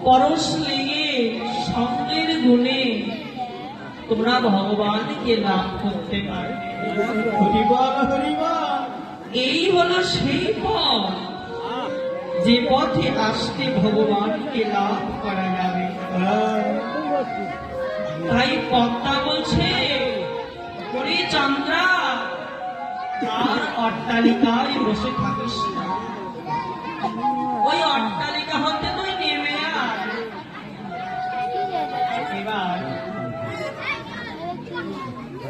পরশ লেগে সঙ্গের গুণে তোমরা ভগবানকে লাভ করতে পারবে। এই হলো সেই পথ যে পথে আসতে ভগবানকে লাভ করা যাবে। তাই পদ্মা বলছে, ওরে চন্দ্রা, আর অট্টালিকায় বসে থাকিস না, ওই অট্টালিকা হতে তুই নেমে আয়। এবার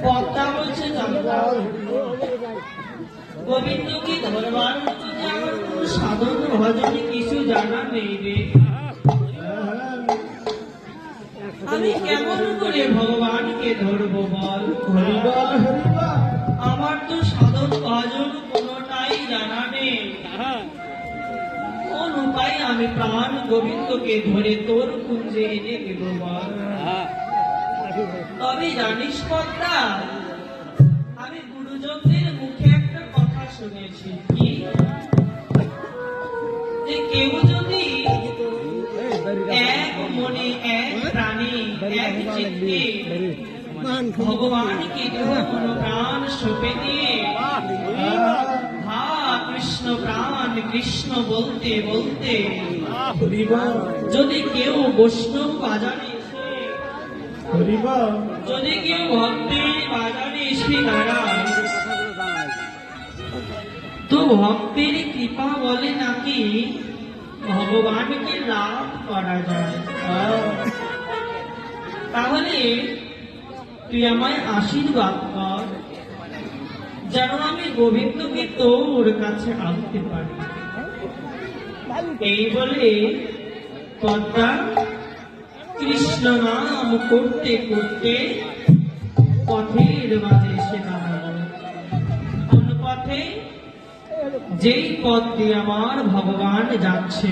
পদ্মা বলছে, চন্দ্রা, গোবিন্দকে ধরবার মতো যে আমার কোনো সাধন ভজনে কিছু জানা নেই রে। আমি কেমন করে ভগবানকে ধরবো বল? আমার তো সাধন ভজন কোনটাই জানা নেই। কোন উপায় আমি প্রাণ গোবিন্দকে ধরে তোর কুঞ্জে এনে দেব বল? তবে জানিস পদ্মা, আমি গুরুজনদের মুখে একটা কথা শুনেছি, কি যে কেউ যদি এক মনে এক প্রাণে এক চিত্তে ভগবানকে কোন প্রাণ সঁপে দিয়ে হা কৃষ্ণ প্রাণ কৃষ্ণ বলতে বলতে যদি কেউ বৈষ্ণব বাজারে এসে, যদি কেউ ভক্তের বাজারে এসে দাঁড়ায়, তো ভক্তের কৃপা বলে নাকি ভগবানকে লাভ করা যায়। তাহলে তুই আমায় আশীর্বাদ কর, যেন আমি গোবিন্দকে তোর কাছে আনতে পারি। এই বলে পদ্মা কৃষ্ণ নাম করতে করতে পথের মাঝে এসে দাঁড়াল। কোন পথে? যেই পথ দিয়ে আমার ভগবান যাচ্ছে,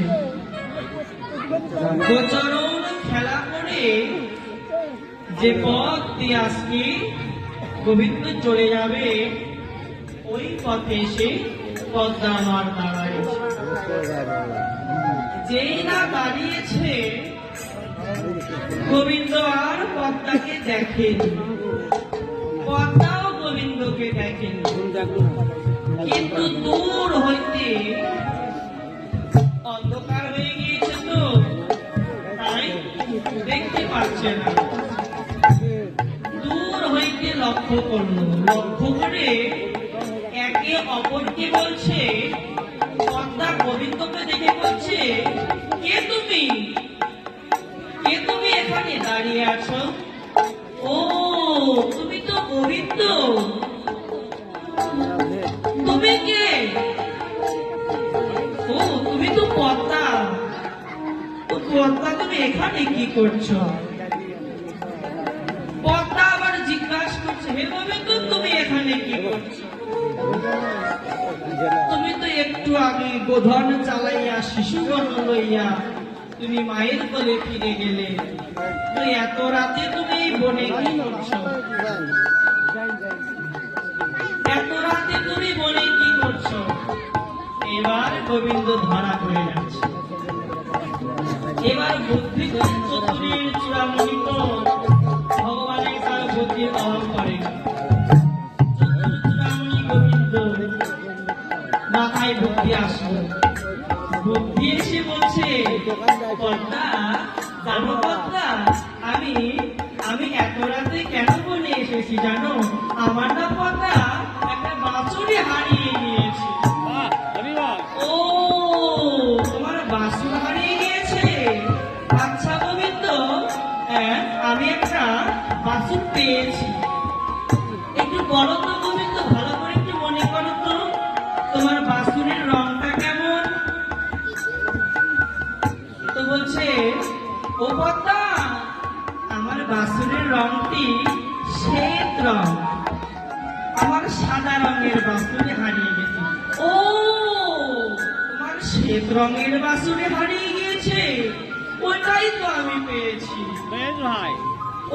গোচরণ খেলা করে যে পথ দিয়ে আজকে গোবিন্দ চলে যাবে, ওই পথে এসে পদ্মা আমার দাঁড়ায়। যেই না দাঁড়িয়েছে, গোবিন্দ আর পদ্মাকে দেখেনি, পদ্মাও গোবিন্দকে দেখেনি। কিন্তু দূর হইতে অন্ধকার হয়ে গিয়েছে, তো তাই দেখতে পাচ্ছে না। দূর হইতে লক্ষ্য করলো, লক্ষ্য করে একে অপরকে বলছে, পদ্মা গোবিন্দকে দেখে বলছে, কে তুমি? কে তুমি এখানে দাঁড়িয়ে আছো? ও, তুমি তো গোবিন্দ। তুমি কে? ও, তুমি তো পদ্মা। পদ্মা, তুমি এখানে কি করছো? পদ্মা আবার জিজ্ঞাসা করছে, হে গোবিন্দ, তুমি এখানে কি করছো? তুমি তো একটু আগে গোধন চালাইয়া শিশুগণ লইয়া তুমি মায়ের কোলে ফিরে গেলে, তো এত রাতে তুমি বনে কি করছো? এত রাতে তুমি বনে কি করছো? এবার গোবিন্দ ধরা পড়ে যাচ্ছে। এবার বুদ্ধি চতুরীর চূড়ামণি তো ভগবানের কার বুদ্ধির অভাব করে। চূড়ামণি গোবিন্দ মাথায় বুদ্ধি আসলো, বুদ্ধি এসে বলছে, পদ্মা, জানো পদ্মা, আমি এত রাতে কেন বনে এসেছি জানো? আমার না পদ্মা একটা বাছুরি হারিয়ে গিয়েছে। ও, তোমার বাছুর হারিয়ে গিয়েছে? আচ্ছা গোবিন্দ, আমি একটা বাছুর পেয়েছি। একটু বলো তো গোবিন্দ, ভালো করে একটু মনে করো তো, তোমার বাছুরের রংটা কেমন? তো বলছে, ও পদ্মা, আমার বাছুরের রংটি শ্বেত রং, আমার সাদা রঙের বাছুরে হারিয়ে গেছে। ও, তোমার শ্বেত রঙের বাছুরে হারিয়ে গিয়েছে? ওটাই তো আমি পেয়েছি।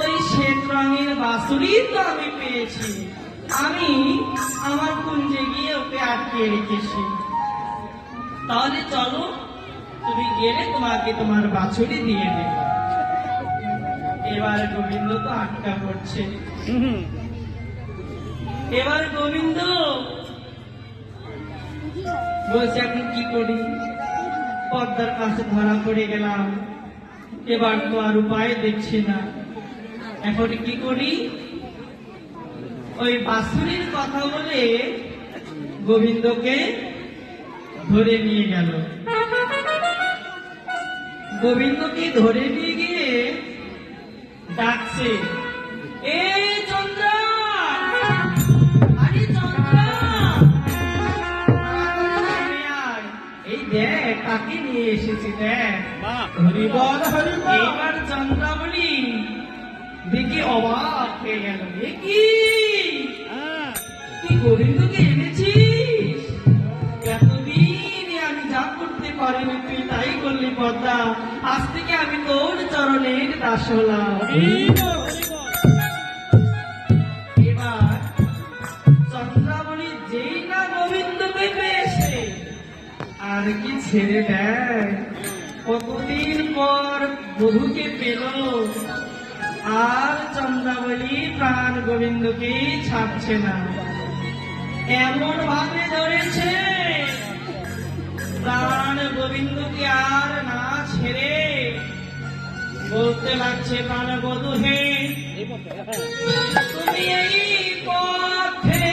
ওই শ্বেত রঙের বাছুরি তো আমি পেয়েছি। আমি আমার কুঞ্জে গিয়ে ওকে আটকে রেখেছি। তাহলে চলো তুমি গেলে তোমাকে তোমার বাছুরি দিয়ে দেব। এবার গোবিন্দ তো আটকা পড়ছে। এবার গোবিন্দ বলছে এখন কি করি, পদ্মার কাছে ধরা পড়ে গেলাম, এবার তো আর উপায় দেখছি না, এখন কি করি। ওই বাছুরির কথা বলে গোবিন্দকে ধরে নিয়ে গেল। গোবিন্দকে ধরে নিয়ে গিয়ে ডাকছে, এই চন্দ্রা, আরে চন্দ্রা, তাড়াতাড়ি আয়। এই দেখ কাকে নিয়ে এসেছি, দেখ। হরিবল হরিবল। এইবার চন্দ্রাবলী দেখে অবাক হয়ে গেল, এ কি তুই গোবিন্দকে এনেছিস? এতদিন আমি যা করতে পারিনি তুই তাই করলি পদ্মা, আজ থেকে আমি তোর চরণের দাস হলাম। এবার চন্দ্রাবলী যেই না গোবিন্দকে পেয়েছে আর কি ছেড়ে দেয়, কতদিন পর বধূকে পেল, আর চন্দ্রাবলী প্রাণ গোবিন্দকে ছাড়ছে না, এমন ভাবে ধরেছে প্রাণ গোবিন্দকে আর না ছেড়ে বলতে লাগছে, প্রাণ বধূ হে, তুমি এই পথে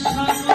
সম